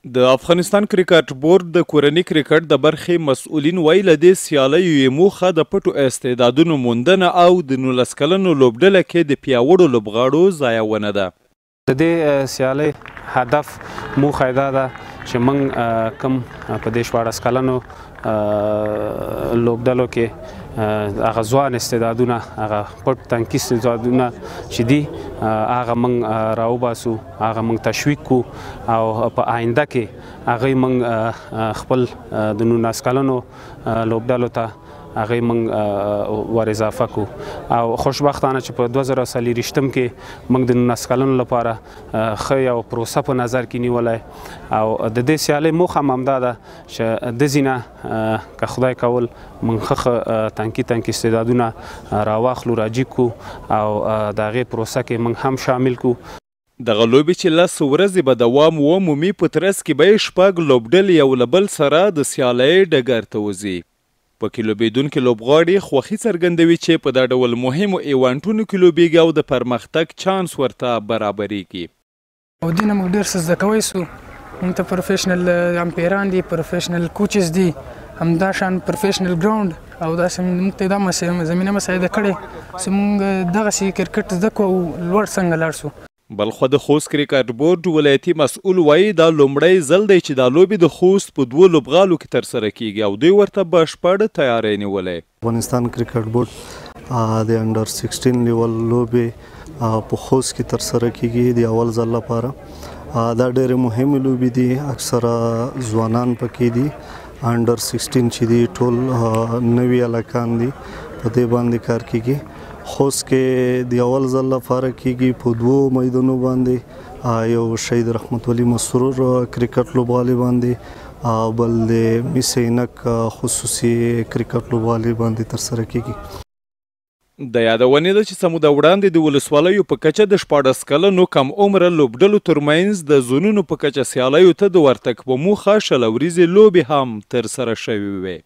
د افغانستان کرکټ بورډ د کورني کرکټ د برخې مسؤلین وایي له دې سیالیو یې موخه د پټو استعدادونو موندنه او د 19 کلنو لوبډله کې د پیاوړو لوبغاړو ځایونه ده. د دې سیالۍ هدف موخه دا ده چې موږ کوم په دې 14 کلنو لوبډلو کې هغه ځوان استعدادونه هغه پټ تنکي استعدادونه چې دي هغه موږ راوباسو، هغه موږ تشویق کو او په آینده کې هغه موږ خپل د 19 کلنو لوبډلو ته هغه موږ ور اضافه کو او خوشبختانه چې په 2023 کې موږ د 19 کلنو لپاره ښه یو پروسه په نظر کې نیولی او د دې سیالۍ موخه هم همدا ده چې د ځینه که خدای کول موږ ښه تنکي استعدادونه راواخلو، راجیګ کو او د هغې پروسه کې موږ هم شامل کو. دغه لوبې چې 10 ورځې به دوام ومومي په ترڅ کې به یې 6 لوبډلې یو له بل سره د سیالۍ ډګر ته وځي. پکې لوبېدونکي لوبغاړي خوښي څرګندوي چې په دا ډول مهمو ایونټونو کې لوبېږي او د پرمختګ چانس ورته برابریږي. او دې نه موږ ډېر څه زده کوی سو. موږ ته پروفیشنل امپیران دي، پروفیشنل کوچز دي، همدا شان پروفیشنل ګراوند او داسې موږ ته دا زمینه مساعده کړې چې موږ دغسې کرکټ زده کړو او لوړ څنګه لاړ سو. بلخو د خوست کرکټ بورډ ولایتي مسؤل وایي دا لومړی ځل دی چې دا لوبې د خوست په 2 لوبغالو کې ترسره کیږي او دوی ورته بشپړ تیاری نیولی. افغانستان کرکټ بورډ د انډر 16 لیول لوبې په خوست کې ترسره کیږي د اول ځل لپاره. دا ډېرې مهمې لوبې دي، اکثره ځوانان پکې دي. انډر 16 چې دي ټول نوي هلکان دي، په دې باندې کار کیږي. خوست کې د اول ځل لپاره کیږي په 2 میدانونو باندې، یو شهید رحمت ولی مسرور کرکټ لوبغالي باندې، بل د میس عینک خصوصي کرکټ لوبغالي باندې ترسره کیږي. د یادونې ده چې څه موده وړاندې د ولسوالیو په کچه د 14 کلنو کم عمره لوبډلو ترمنځ د زونونو په کچه سیالیو ته د ورتګ په موخه 20 ورځې لوبې هم ترسره شوې وې.